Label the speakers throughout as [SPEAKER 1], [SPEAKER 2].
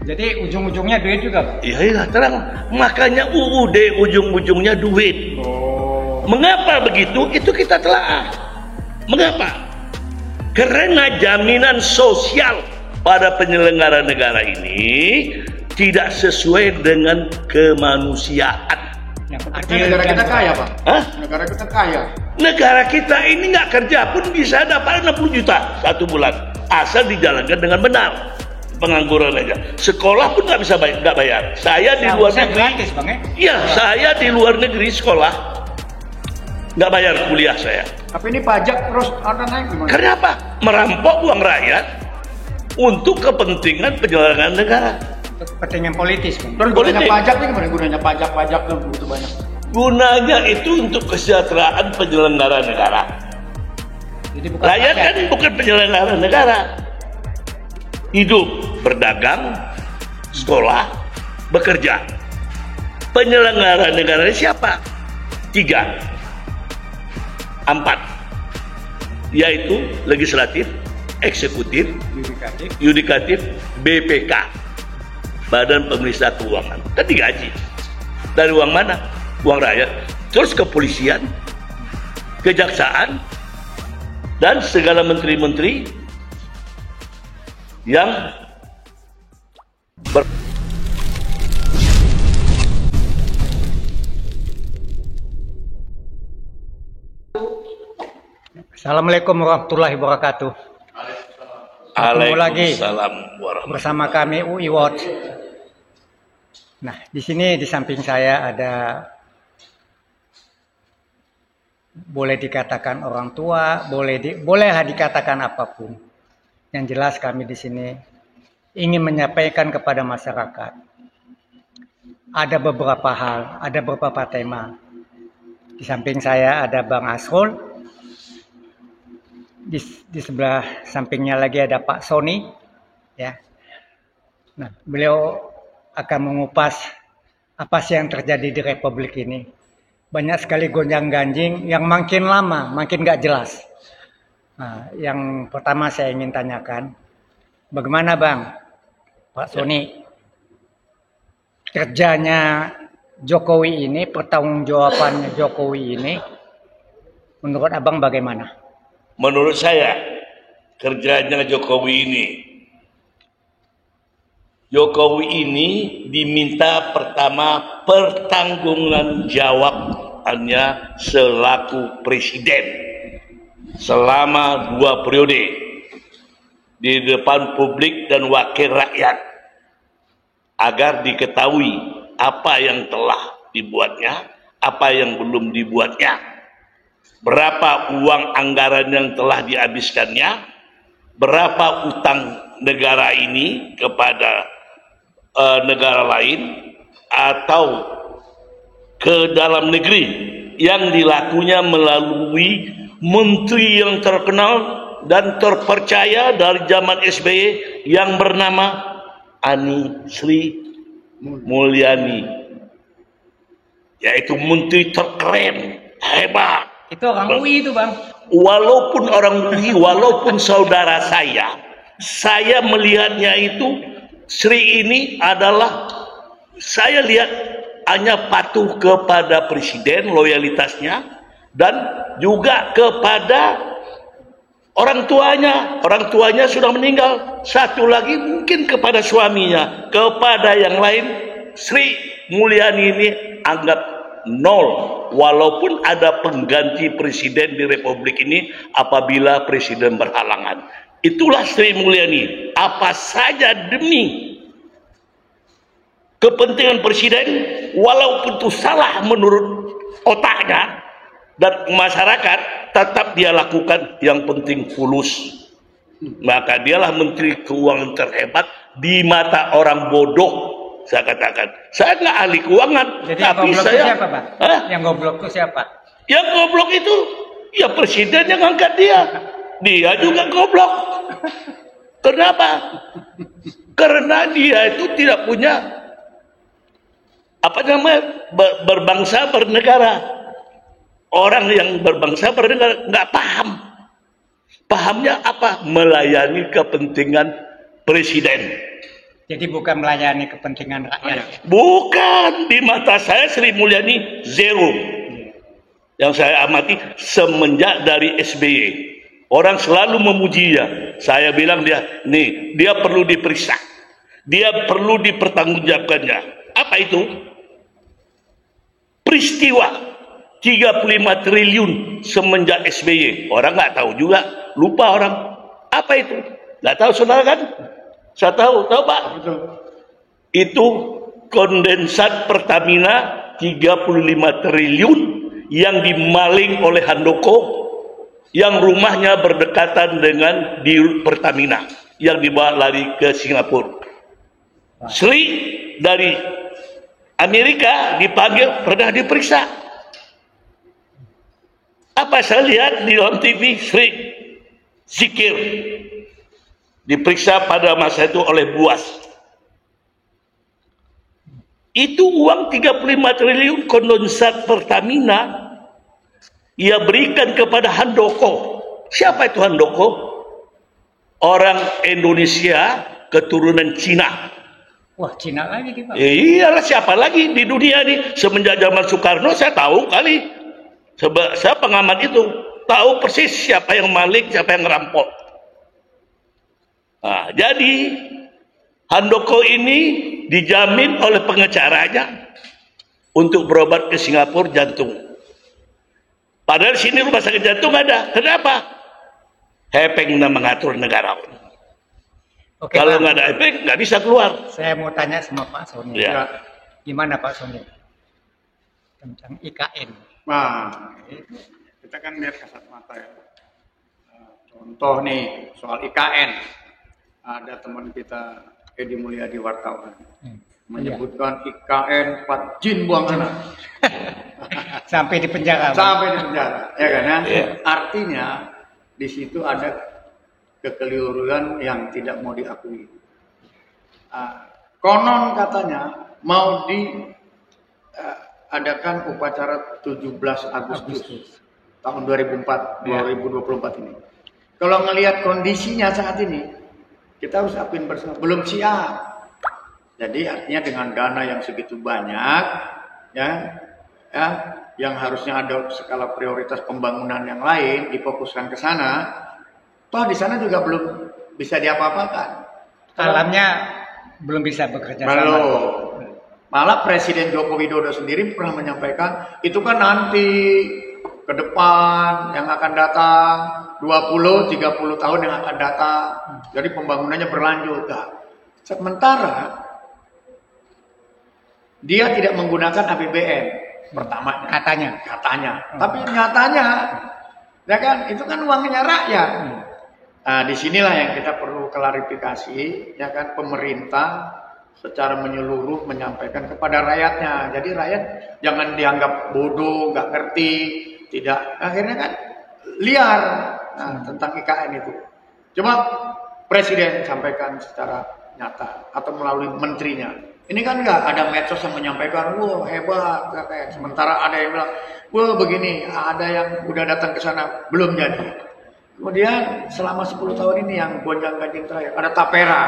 [SPEAKER 1] Jadi ujung-ujungnya duit juga, Pak?
[SPEAKER 2] Iya, terang. Makanya UUD ujung-ujungnya duit. Mengapa begitu? Itu kita telaah. Mengapa? Karena jaminan sosial pada penyelenggara negara ini tidak sesuai dengan kemanusiaan.
[SPEAKER 3] Negara kita kaya, Pak.
[SPEAKER 2] Hah?
[SPEAKER 3] Negara kita kaya.
[SPEAKER 2] Negara kita ini nggak kerja pun bisa dapat 60 juta satu bulan, asal dijalankan dengan benar. Pengangguran aja. Sekolah pun nggak bisa nggak bayar. Saya di luar negeri.
[SPEAKER 1] Gratis, Bang, ya?
[SPEAKER 2] Iya, saya di luar negeri sekolah nggak bayar kuliah saya.
[SPEAKER 3] Tapi ini pajak terus ada naik gimana?
[SPEAKER 2] Karena apa? Merampok uang rakyat untuk kepentingan penyelenggaraan negara.
[SPEAKER 1] Kepentingan politis, Bang.
[SPEAKER 3] Terus gunanya
[SPEAKER 2] Politik.
[SPEAKER 3] pajak ini gimana? Gunanya pajak tuh begitu banyak.
[SPEAKER 2] Gunanya itu untuk kesejahteraan penyelenggara negara.
[SPEAKER 1] Jadi bukan
[SPEAKER 2] Rakyat
[SPEAKER 1] pajak.
[SPEAKER 2] kan bukan penyelenggara negara. Hidup, berdagang, sekolah, bekerja. Penyelenggara negara siapa? 3, 4, yaitu legislatif, eksekutif, yudikatif, BPK, Badan Pemeriksa Keuangan. Kan digaji. Dari uang mana? Uang rakyat. Terus kepolisian, kejaksaan, dan segala menteri-menteri yang
[SPEAKER 1] Assalamualaikum warahmatullahi wabarakatuh. Ketemu lagi
[SPEAKER 2] Waalaikumsalam warahmatullahi
[SPEAKER 1] bersama kami UI Watch. Nah, di sini di samping saya ada, boleh dikatakan orang tua, bolehlah dikatakan apapun. Yang jelas kami di sini ingin menyampaikan kepada masyarakat. Ada beberapa hal, ada beberapa tema. Di samping saya ada Bang Asrul. Di sebelah sampingnya lagi ada Pak Sony, ya. Nah, beliau akan mengupas apa sih yang terjadi di Republik ini. Banyak sekali gonjang-ganjing yang makin lama makin nggak jelas. Nah, yang pertama saya ingin tanyakan, bagaimana Bang, Pak Sony, kerjanya Jokowi ini, pertanggungjawabannya Jokowi ini, menurut Abang bagaimana?
[SPEAKER 2] Menurut saya, kerjanya Jokowi ini diminta pertama pertanggungjawabannya selaku presiden selama 2 periode di depan publik dan wakil rakyat, agar diketahui apa yang telah dibuatnya, apa yang belum dibuatnya, berapa uang anggaran yang telah dihabiskannya, berapa utang negara ini kepada negara lain atau ke dalam negeri yang dilakunya melalui menteri yang terkenal dan terpercaya dari zaman SBY yang bernama Ani Sri Mulyani, yaitu menteri terkeren, hebat.
[SPEAKER 1] Itu orang UI itu Bang.
[SPEAKER 2] Walaupun orang UI, walaupun saudara saya melihatnya itu Sri ini adalah, saya lihat hanya patuh kepada presiden, loyalitasnya, dan juga kepada orang tuanya. Orang tuanya sudah meninggal. Satu lagi mungkin kepada suaminya. Kepada yang lain, Sri Mulyani ini anggap nol, walaupun ada pengganti presiden di Republik ini apabila presiden berhalangan. Itulah Sri Mulyani. Apa saja demi kepentingan presiden, walaupun itu salah menurut otaknya dan masyarakat, tetap dia lakukan. Yang penting fulus. Maka dialah menteri keuangan terhebat di mata orang bodoh. Saya katakan, saya nggak ahli keuangan.
[SPEAKER 1] Jadi
[SPEAKER 2] tapi
[SPEAKER 1] yang goblok
[SPEAKER 2] saya,
[SPEAKER 1] itu siapa, Pak?
[SPEAKER 2] Hah?
[SPEAKER 1] Yang goblok itu siapa?
[SPEAKER 2] Yang goblok itu ya presiden yang angkat dia. Dia juga goblok. Kenapa? Karena dia itu tidak punya berbangsa bernegara. Orang yang berbangsa bernegara nggak paham. Pahamnya apa? Melayani kepentingan presiden.
[SPEAKER 1] Jadi bukan melayani kepentingan rakyat.
[SPEAKER 2] Bukan, di mata saya Sri Mulyani zero. Yang saya amati semenjak dari SBY. Orang selalu memujinya. Saya bilang dia perlu diperiksa. Dia perlu dipertanggungjawabkannya. Apa itu? Peristiwa 35 triliun semenjak SBY. Orang nggak tahu juga, lupa orang. Apa itu? Nggak tahu saudara kan? Saya tahu Pak? Itu kondensat Pertamina 35 triliun yang dimaling oleh Handoko yang rumahnya berdekatan dengan di Pertamina yang dibawa lari ke Singapura. Sri dari Amerika dipanggil, pernah diperiksa. Apa saya lihat di on TV, Sri zikir diperiksa pada masa itu oleh Buas. Itu uang 35 triliun kondensat Pertamina ia berikan kepada Handoko. Siapa itu Handoko? Orang Indonesia keturunan Cina.
[SPEAKER 1] Wah, Cina lagi Pak.
[SPEAKER 2] Iyalah, siapa lagi di dunia ini semenjak zaman Soekarno saya tahu kali. Sebab saya pengamat itu tahu persis siapa yang maling, siapa yang ngerampok. Nah, jadi Handoko ini dijamin oleh pengacaranya untuk berobat ke Singapura jantung. Padahal sini rumah sakit jantung ada. Kenapa? Hepeng mengatur negara.
[SPEAKER 1] Oke,
[SPEAKER 2] kalau
[SPEAKER 1] Pak,
[SPEAKER 2] nggak ada Hepeng nggak bisa keluar.
[SPEAKER 1] saya mau tanya sama Pak Sony.
[SPEAKER 2] Ya.
[SPEAKER 1] Gimana Pak Sony tentang IKN?
[SPEAKER 3] Nah, itu kita kan lihat kasat mata ya. Contoh nih soal IKN. Ada teman kita Edi Mulyadi wartawan menyebutkan IKN 4 jin buang anak.
[SPEAKER 1] Sampai di penjara.
[SPEAKER 3] Sampai di penjara, ya kan ya?
[SPEAKER 2] Iya.
[SPEAKER 3] Artinya di situ ada kekeliruan yang tidak mau diakui. Konon katanya mau diadakan upacara 17 Agustus tahun 2024 ini. Kalau ngelihat kondisinya saat ini, kita harus akuin bersama belum siap. Jadi artinya dengan dana yang segitu banyak, ya, yang harusnya ada skala prioritas pembangunan yang lain difokuskan ke sana, toh di sana juga belum bisa diapa-apakan.
[SPEAKER 1] Alamnya belum bisa bekerja sama.
[SPEAKER 3] Belum. Malah Presiden Joko Widodo sendiri pernah menyampaikan itu kan nanti ke depan yang akan datang 20-30 tahun yang akan datang. Jadi pembangunannya berlanjut. Nah, sementara dia tidak menggunakan APBN pertamanya. Katanya. Tapi nyatanya, ya kan, itu kan uangnya rakyat. Nah, disinilah yang kita perlu klarifikasi, ya kan, pemerintah secara menyeluruh menyampaikan kepada rakyatnya. Jadi rakyat jangan dianggap bodoh, nggak ngerti, tidak. Akhirnya kan liar tentang IKN itu. Coba Presiden sampaikan secara nyata atau melalui menterinya. Ini kan nggak ada medsos yang menyampaikan, wah hebat, IKN. Sementara ada yang bilang, wah begini, ada yang udah datang ke sana, belum jadi. Kemudian selama 10 tahun ini yang gonjang-ganjing terakhir ada Tapera.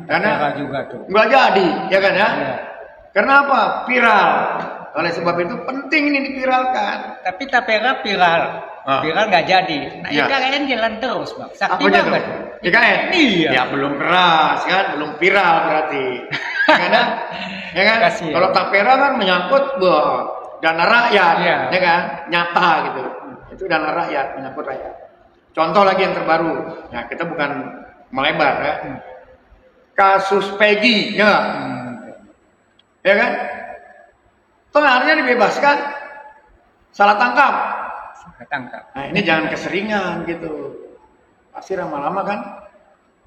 [SPEAKER 3] Karena
[SPEAKER 1] juga tuh.
[SPEAKER 3] nggak jadi, ya kan ya?
[SPEAKER 1] Ya.
[SPEAKER 3] Karena apa? Viral. Oleh sebab itu penting ini diviralkan.
[SPEAKER 1] Tapi Tapera viral. Viral nggak jadi. Nah,
[SPEAKER 3] Ya.
[SPEAKER 1] IKN jalan terus, Bang. Sakti
[SPEAKER 3] Apanya tuh?
[SPEAKER 1] banget.
[SPEAKER 3] IKN?
[SPEAKER 1] Iya.
[SPEAKER 3] Ya belum keras kan, belum viral berarti. Karena ya kan?
[SPEAKER 1] Kasian.
[SPEAKER 3] Kalau Tapera kan menyangkut dana rakyat,
[SPEAKER 1] Iya.
[SPEAKER 3] ya kan? Nyata gitu. Itu dana rakyat, menyangkut rakyat. Contoh lagi yang terbaru. Ya, kita bukan melebar ya. Kasus Peggy, ya nggak? Ya kan? Toh akhirnya dibebaskan, salah tangkap.
[SPEAKER 1] Ketangkap.
[SPEAKER 3] Nah ini jangan keseringan gitu. Pasti lama-lama kan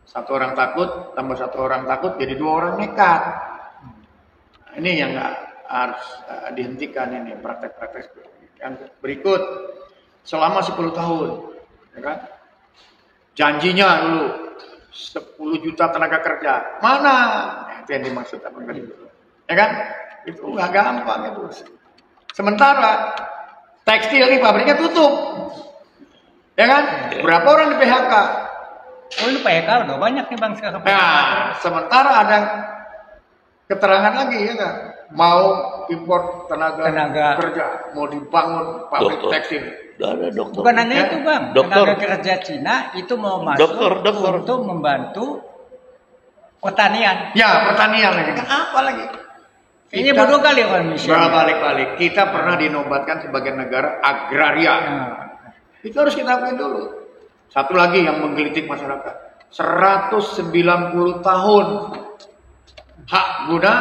[SPEAKER 3] satu orang takut, tambah satu orang takut, jadi 2 orang nekat. Nah, ini yang nggak harus dihentikan ini praktek-praktek. Yang berikut, selama 10 tahun, ya kan? Janjinya dulu 10 juta tenaga kerja, mana? Nah, itu yang dimaksud apa tadi? Ya kan? Itu nggak gampang itu. Sementara tekstil nih pabriknya tutup, ya kan? Berapa orang di PHK?
[SPEAKER 1] Oh ini PHK udah banyak nih Bang sekarang.
[SPEAKER 3] Nah, sementara ada keterangan lagi ya kan, mau impor tenaga kerja, mau dibangun pabrik
[SPEAKER 2] Dokter.
[SPEAKER 3] tekstil.
[SPEAKER 2] Ada dokter.
[SPEAKER 1] Bukan hanya itu Bang,
[SPEAKER 2] Dokter.
[SPEAKER 1] tenaga kerja Cina itu mau masuk
[SPEAKER 2] Dokter.
[SPEAKER 1] untuk membantu pertanian.
[SPEAKER 3] Ya, pertanian lagi. Kan apa lagi?
[SPEAKER 1] Ini bodoh kali orang Indonesia.
[SPEAKER 3] Berbalik-balik. Kita pernah dinobatkan sebagai negara agraria.
[SPEAKER 1] Nah,
[SPEAKER 3] Itu harus kita akui dulu. Satu lagi yang menggelitik masyarakat. 190 tahun hak guna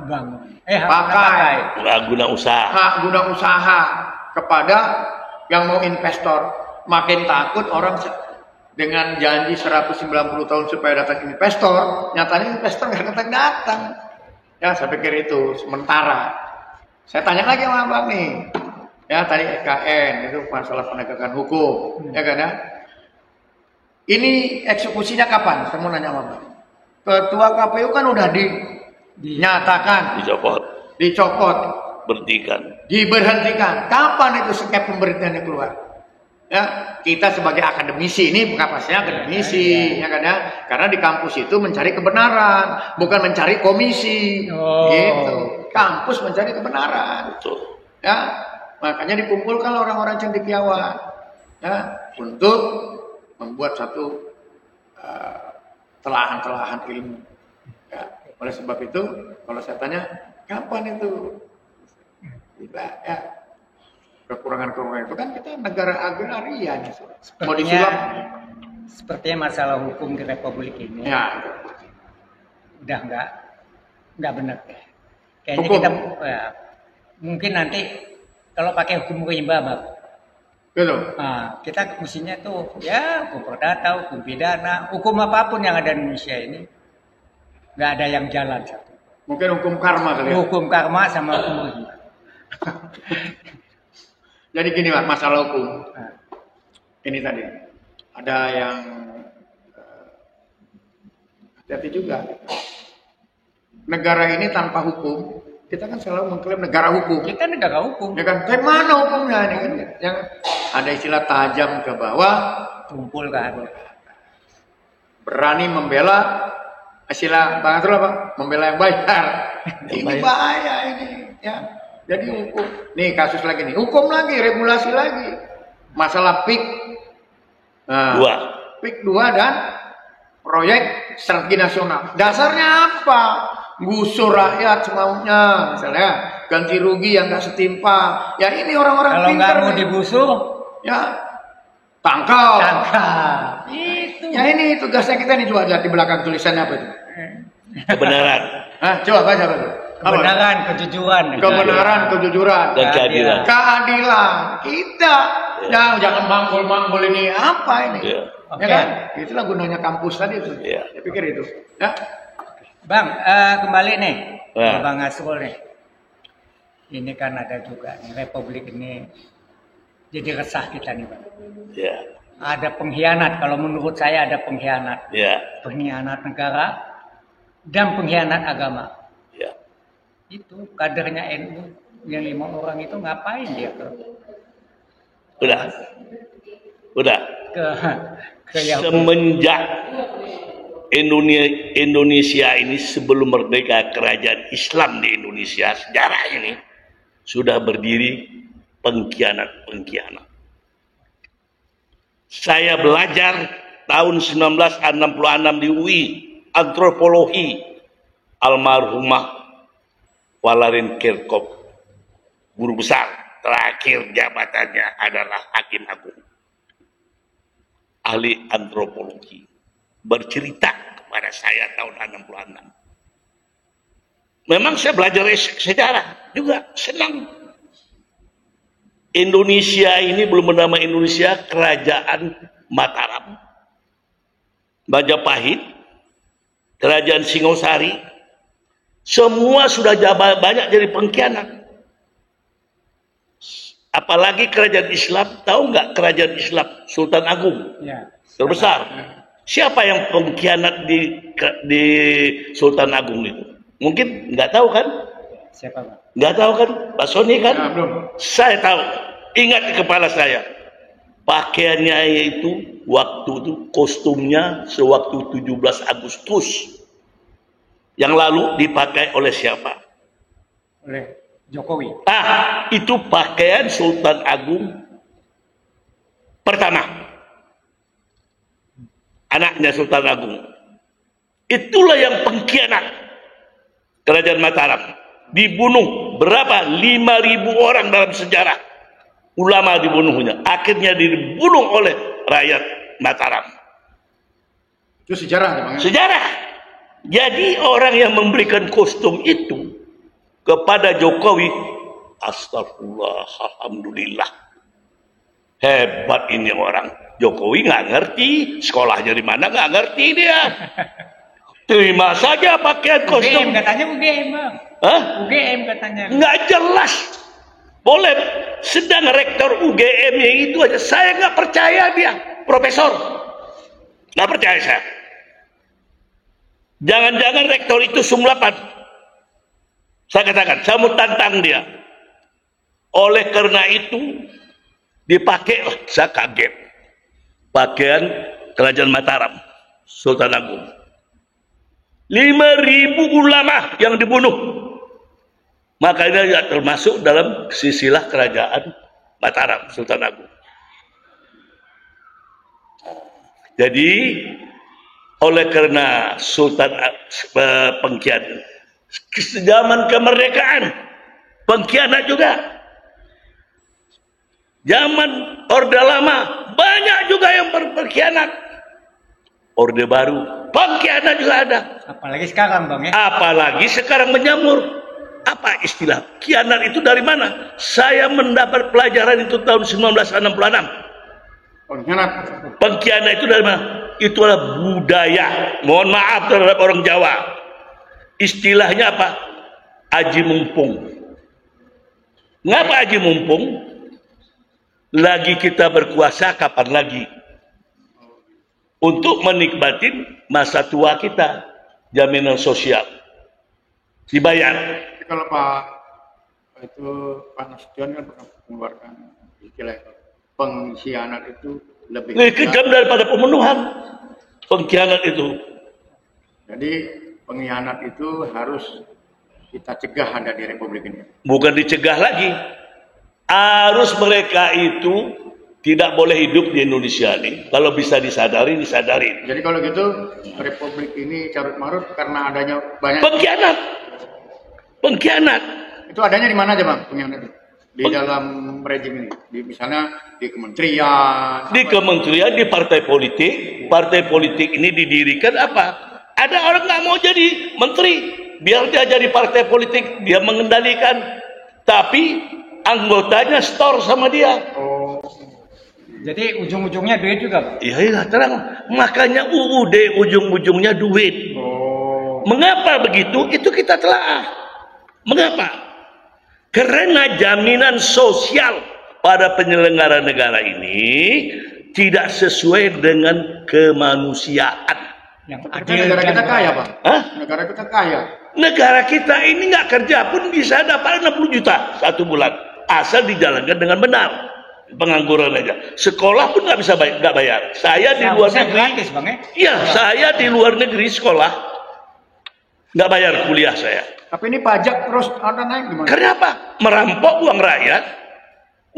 [SPEAKER 1] Bang.
[SPEAKER 3] pakai.
[SPEAKER 2] Guna usaha.
[SPEAKER 3] Hak guna usaha kepada yang mau investor. Makin takut orang dengan janji 190 tahun supaya datang investor, nyatanya investor nggak datang-datang. Ya, saya pikir itu sementara. Saya tanya lagi sama Abang nih. Ya, tadi EKN itu masalah penegakan hukum, ya kan ya? Ini eksekusinya kapan? Saya mau nanya sama Abang. Ketua KPU kan udah dinyatakan, dicopot, diberhentikan. Kapan itu skep pemberhentiannya keluar? Ya, kita sebagai akademisi ini kapasitasnya akademisi, ya kan ya? Karena di kampus itu mencari kebenaran, bukan mencari komisi. Gitu. Kampus mencari kebenaran.
[SPEAKER 2] Betul.
[SPEAKER 3] Ya, makanya dikumpulkan orang-orang cendekiawan ya untuk membuat satu telahan-telahan ilmu. Ya, oleh sebab itu, kalau saya tanya, kapan itu? Tidak, ya. Kekurangan-kekurangan itu kan kita negara agraria nih. Mau disulap?
[SPEAKER 1] Sepertinya masalah hukum di Republik ini
[SPEAKER 3] Ya.
[SPEAKER 1] udah nggak benar. Kayaknya
[SPEAKER 3] Hukum.
[SPEAKER 1] kita mungkin nanti kalau pakai hukum rimba, Bang.
[SPEAKER 3] Gitu.
[SPEAKER 1] Nah, kita mestinya tuh ya hukum perdata, hukum pidana, hukum apapun yang ada di Indonesia ini nggak ada yang jalan satu.
[SPEAKER 3] Mungkin hukum karma kali ya.
[SPEAKER 1] Hukum karma sama hukum rimba.
[SPEAKER 3] Jadi gini Pak, masalah hukum.
[SPEAKER 1] Nah,
[SPEAKER 3] Ini tadi ada yang hati-hati juga. Negara ini tanpa hukum, kita kan selalu mengklaim negara hukum.
[SPEAKER 1] kita negara hukum,
[SPEAKER 3] Ya kan? Tapi mana hukumnya ini kan? Yang ada istilah tajam ke bawah,
[SPEAKER 1] tumpul kan.
[SPEAKER 3] berani membela istilah Bang Atul apa? Membela yang bayar. Ini bahaya ini, ya. Jadi hukum. Nih kasus lagi nih, hukum lagi, regulasi lagi. Masalah PIK. Nah, PIK 2 dan proyek strategi nasional. Dasarnya apa? Gusur rakyat semaunya, misalnya ganti rugi yang nggak setimpal. Ya ini orang-orang
[SPEAKER 1] Kalau nggak
[SPEAKER 3] pintar
[SPEAKER 1] mau
[SPEAKER 3] nih.
[SPEAKER 1] digusur,
[SPEAKER 3] Ya tangkal.
[SPEAKER 1] tangkap. Itu.
[SPEAKER 3] Ya ini tugasnya kita nih, coba lihat di belakang tulisannya apa itu?
[SPEAKER 2] Kebenaran
[SPEAKER 3] Hah, coba baca apa itu? Apa?
[SPEAKER 1] Kebenaran, kejujuran.
[SPEAKER 3] Kebenaran, kejujuran,
[SPEAKER 2] dan keadilan.
[SPEAKER 3] keadilan. Kita jangan manggul-manggul ini apa ini?
[SPEAKER 2] Ya.
[SPEAKER 3] Ya kan? Itulah gunanya kampus tadi itu.
[SPEAKER 2] Ya.
[SPEAKER 3] Saya pikir itu. Ya.
[SPEAKER 1] Bang, kembali nih,
[SPEAKER 2] Ya.
[SPEAKER 1] Bang Asrul nih. Ini kan ada juga nih, Republik ini jadi resah kita nih, Bang.
[SPEAKER 2] Ya.
[SPEAKER 1] Ada pengkhianat, kalau menurut saya ada pengkhianat.
[SPEAKER 2] Ya.
[SPEAKER 1] Pengkhianat negara dan pengkhianat agama.
[SPEAKER 2] Ya.
[SPEAKER 1] Itu kadernya NU yang 5 orang itu ngapain dia
[SPEAKER 2] Udah.
[SPEAKER 1] ke yang
[SPEAKER 2] Semenjak Indonesia ini sebelum merdeka, kerajaan Islam di Indonesia sejarah ini sudah berdiri pengkhianat. Saya belajar tahun 1966 di UI antropologi, almarhumah Valerie Kirchhoff, guru besar, terakhir jabatannya adalah Hakim Agung, ahli antropologi, bercerita kepada saya tahun 66. Memang saya belajar sejarah juga, senang. Indonesia ini belum bernama Indonesia, Kerajaan Mataram, Majapahit, Kerajaan Singosari, semua sudah banyak jadi pengkhianat. Apalagi kerajaan Islam, tahu nggak kerajaan Islam Sultan Agung
[SPEAKER 1] ya,
[SPEAKER 2] terbesar? Siapa yang pengkhianat di Sultan Agung itu? Mungkin nggak tahu kan?
[SPEAKER 1] siapa, Bang?
[SPEAKER 2] Nggak tahu kan, Pak Sony kan?
[SPEAKER 3] Ya, belum.
[SPEAKER 2] Saya tahu. Ingat di kepala saya, pakaiannya itu waktu itu kostumnya sewaktu 17 Agustus yang lalu dipakai oleh siapa?
[SPEAKER 1] Oleh Jokowi.
[SPEAKER 2] Itu pakaian Sultan Agung pertama, anaknya Sultan Agung. Itulah yang pengkhianat Kerajaan Mataram. Dibunuh berapa? 5.000 orang dalam sejarah. Ulama dibunuhnya. Akhirnya dibunuh oleh rakyat Mataram.
[SPEAKER 3] Itu sejarah, Bang.
[SPEAKER 2] Sejarah. Jadi orang yang memberikan kostum itu kepada Jokowi, astagfirullah, alhamdulillah. Hebat ini orang. Jokowi nggak ngerti, sekolahnya di mana nggak ngerti dia. Terima saja pakaian kostum.
[SPEAKER 1] UGM katanya UGM, Bang.
[SPEAKER 2] Hah?
[SPEAKER 1] UGM katanya.
[SPEAKER 2] Nggak jelas. Boleh. Sedang rektor UGM-nya itu aja. Saya nggak percaya dia. Profesor. Nggak percaya saya. Jangan-jangan rektor itu sumlapan. Saya katakan, saya mau tantang dia. Oleh karena itu, dipakailah, saya kaget. Pakaian Kerajaan Mataram, Sultan Agung. 5.000 ulama yang dibunuh. Makanya ya termasuk dalam silsilah Kerajaan Mataram, Sultan Agung. Jadi, oleh karena Sultan pengkhianat, zaman kemerdekaan, pengkhianat juga. Zaman Orde Lama, banyak juga yang berkhianat. Orde Baru, pengkhianat juga ada.
[SPEAKER 1] Apalagi sekarang, Bang, ya.
[SPEAKER 2] Apalagi sekarang menyamur. Apa istilah? Khianat itu dari mana? Saya mendapat pelajaran itu tahun 1966.
[SPEAKER 3] Pengkhianat.
[SPEAKER 2] Pengkhianat itu dari mana? Itu adalah budaya. Mohon maaf terhadap orang Jawa. Istilahnya apa? Aji mumpung. Ngapa aji mumpung? Lagi kita berkuasa, kapan lagi? Untuk menikmati masa tua kita. Jaminan sosial. Dibayar.
[SPEAKER 3] Kalau Pak Nasution kan pernah mengeluarkan istilah pengkhianat itu lebih
[SPEAKER 2] kejam daripada pembunuhan. Pengkhianat itu.
[SPEAKER 3] Jadi pengkhianat itu harus kita cegah ada di Republik ini.
[SPEAKER 2] Bukan dicegah lagi. Harus mereka itu tidak boleh hidup di Indonesia ini. Kalau bisa disadari, disadari.
[SPEAKER 3] Jadi kalau gitu Republik ini carut marut karena adanya banyak
[SPEAKER 2] pengkhianat. Pengkhianat.
[SPEAKER 3] Itu adanya di mana aja, Bang? Pengkhianat itu? Di dalam rejim ini. Misalnya di kementerian.
[SPEAKER 2] Di kementerian, di partai politik. Partai politik ini didirikan apa? Ada orang nggak mau jadi menteri. Biar dia jadi partai politik. Dia mengendalikan. Tapi anggotanya store sama dia.
[SPEAKER 3] Oh.
[SPEAKER 1] Jadi ujung-ujungnya duit juga, Bang?
[SPEAKER 2] Iya, terang. Makanya UUD ujung-ujungnya duit.
[SPEAKER 3] Oh.
[SPEAKER 2] Mengapa begitu? Itu kita telah. Mengapa? Karena jaminan sosial pada penyelenggara negara ini tidak sesuai dengan kemanusiaan.
[SPEAKER 1] Yang
[SPEAKER 3] Tapi
[SPEAKER 1] adil
[SPEAKER 3] negara kita kaya, Bang.
[SPEAKER 2] Hah?
[SPEAKER 3] Negara kita kaya.
[SPEAKER 2] Negara kita ini nggak kerja pun bisa dapat 60 juta satu bulan. Asal dijalankan dengan benar. Pengangguran aja. Sekolah pun nggak bisa nggak bayar. Saya di luar negeri.
[SPEAKER 1] Gratis, Bang, ya?
[SPEAKER 2] Iya, saya di luar negeri sekolah nggak bayar kuliah saya.
[SPEAKER 3] Tapi ini pajak terus ada naik gimana?
[SPEAKER 2] Karena apa? Merampok uang rakyat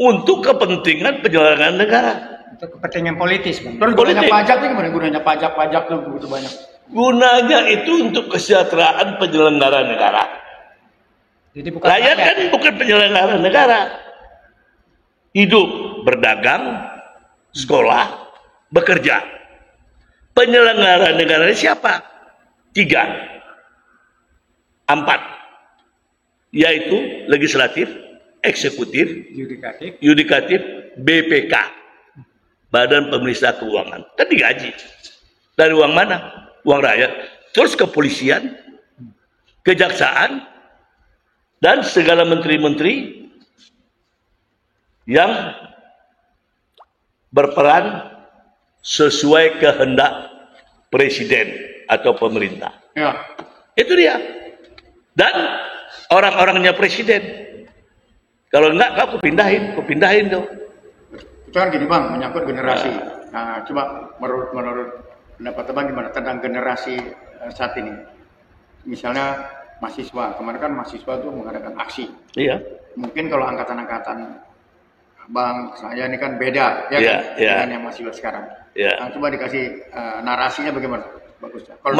[SPEAKER 2] untuk kepentingan penyelenggaraan negara.
[SPEAKER 1] Untuk kepentingan politis, Bang.
[SPEAKER 3] Terus gunanya
[SPEAKER 2] Politik.
[SPEAKER 3] pajak ini gimana? Gunanya pajak tuh begitu banyak.
[SPEAKER 2] Gunanya itu untuk kesejahteraan penyelenggara negara.
[SPEAKER 1] Jadi bukan
[SPEAKER 2] Rakyat
[SPEAKER 1] pajak.
[SPEAKER 2] kan bukan penyelenggara negara. Hidup, berdagang, sekolah, bekerja. Penyelenggara negara ini siapa? 3. 4, yaitu legislatif, eksekutif, yudikatif, BPK, Badan Pemeriksa Keuangan. Kan digaji. Dari uang mana? Uang rakyat. Terus kepolisian, kejaksaan, dan segala menteri-menteri yang berperan sesuai kehendak presiden atau pemerintah.
[SPEAKER 3] Ya.
[SPEAKER 2] Itu dia. Dan orang-orangnya presiden. Kalau enggak, kau pindahin tuh.
[SPEAKER 3] Itu kan gini, Bang, menyangkut generasi. Nah, coba menurut pendapat Abang gimana tentang generasi saat ini? Misalnya mahasiswa, kemarin kan mahasiswa tuh mengadakan aksi.
[SPEAKER 2] Iya.
[SPEAKER 3] Mungkin kalau angkatan-angkatan Bang, saya ini kan beda ya
[SPEAKER 2] Iya,
[SPEAKER 3] kan,
[SPEAKER 2] iya.
[SPEAKER 3] dengan yang mahasiswa sekarang.
[SPEAKER 2] Iya.
[SPEAKER 3] Nah, coba dikasih narasinya bagaimana? Bagus. Kalau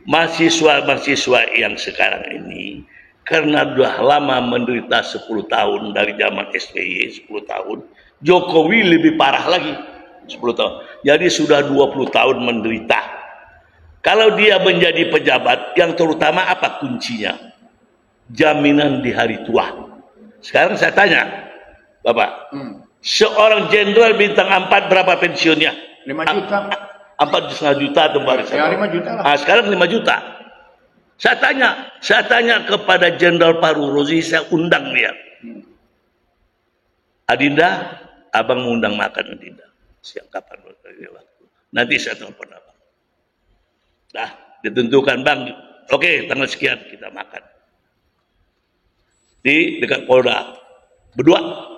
[SPEAKER 2] Mahasiswa, mahasiswa yang sekarang ini karena sudah lama menderita 10 tahun dari zaman SBY 10 tahun, Jokowi lebih parah lagi 10 tahun. Jadi sudah 20 tahun menderita. Kalau dia menjadi pejabat, yang terutama apa kuncinya? Jaminan di hari tua. Sekarang saya tanya, Bapak, seorang jenderal bintang 4 berapa pensiunnya?
[SPEAKER 3] 5 juta.
[SPEAKER 2] 4,5 juta atau baru
[SPEAKER 3] Ya 5 juta lah.
[SPEAKER 2] Nah, sekarang 5 juta. Saya tanya kepada Jenderal Faru Rozi, saya undang dia. Adinda, abang mengundang makan Adinda. Siap kapan waktu. Nanti saya telepon abang. Dah, ditentukan bang. Oke, tanggal sekian kita makan. Di dekat Polda. Berdua.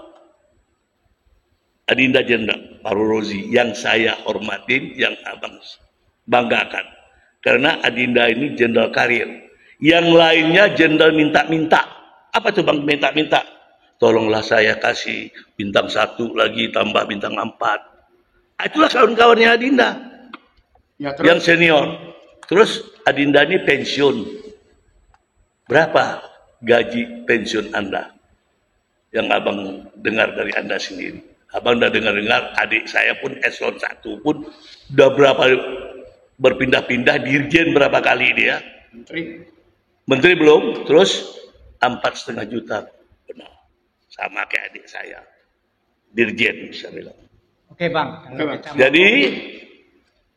[SPEAKER 2] Adinda Jenderal Faru Rozi yang saya hormatin, yang abang banggakan. Karena Adinda ini jenderal karir. Yang lainnya jenderal minta-minta. Apa tuh bang minta-minta? Tolonglah saya kasih bintang 1 lagi tambah bintang 4. Itulah kawan-kawannya Adinda.
[SPEAKER 3] Ya,
[SPEAKER 2] yang senior. Terus Adinda ini pensiun. Berapa gaji pensiun Anda? Yang abang dengar dari Anda sendiri. Abang udah dengar-dengar, adik saya pun eselon 1 pun udah berapa berpindah-pindah, dirjen berapa kali dia? Menteri belum, terus 4,5 juta. Benar. Sama kayak adik saya. Dirjen, saya bilang.
[SPEAKER 1] Oke bang.
[SPEAKER 2] Jadi,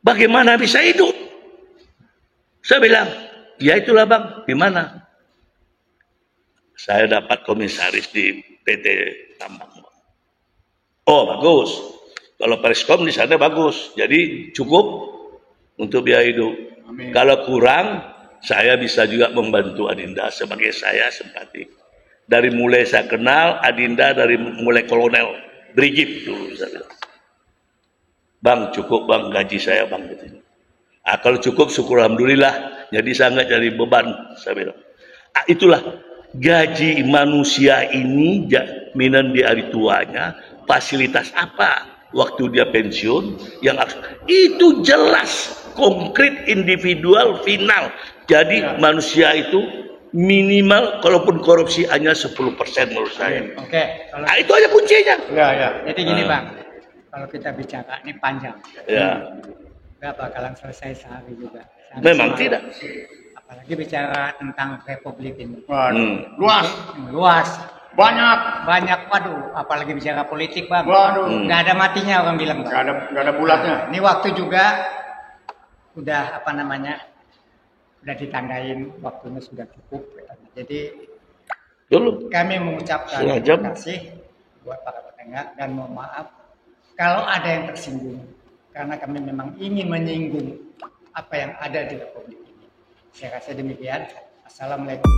[SPEAKER 2] bagaimana bisa hidup? Saya bilang, ya itulah bang, gimana? Saya dapat komisaris di PT Tambang. Oh bagus, kalau Preskom di sana bagus, jadi cukup untuk biaya hidup.
[SPEAKER 3] Amin.
[SPEAKER 2] Kalau kurang, saya bisa juga membantu Adinda sebagai saya simpatik. Dari mulai saya kenal Adinda dari mulai kolonel, brigif dulu saya bilang. Bang cukup bang gaji saya bang gitu. Kalau cukup syukur alhamdulillah, jadi saya nggak jadi beban saya bilang. Itulah gaji manusia ini jaminan di hari tuanya. Fasilitas apa waktu dia pensiun yang itu jelas konkret individual final. Jadi manusia itu minimal kalaupun korupsi hanya 10% menurut saya.
[SPEAKER 1] Oke.
[SPEAKER 2] Nah, itu aja kuncinya.
[SPEAKER 3] Ya.
[SPEAKER 1] Jadi gini bang, kalau kita bicara ini panjang.
[SPEAKER 2] Ya.
[SPEAKER 1] Gak bakalan selesai sehari juga.
[SPEAKER 2] Memang tidak.
[SPEAKER 1] Apalagi bicara tentang republik ini.
[SPEAKER 3] Waduh,
[SPEAKER 1] Luas.
[SPEAKER 3] Banyak.
[SPEAKER 1] Waduh, apalagi bicara politik bang.
[SPEAKER 3] Waduh.
[SPEAKER 1] Nggak ada matinya orang bilang bang.
[SPEAKER 3] Nggak ada bulatnya.
[SPEAKER 1] Ini waktu juga udah udah ditandain waktunya sudah cukup. Jadi
[SPEAKER 2] Dulu.
[SPEAKER 1] kami mengucapkan terima kasih buat para pendengar dan mohon maaf kalau ada yang tersinggung karena kami memang ingin menyinggung apa yang ada di republik ini. Saya rasa demikian. Assalamualaikum.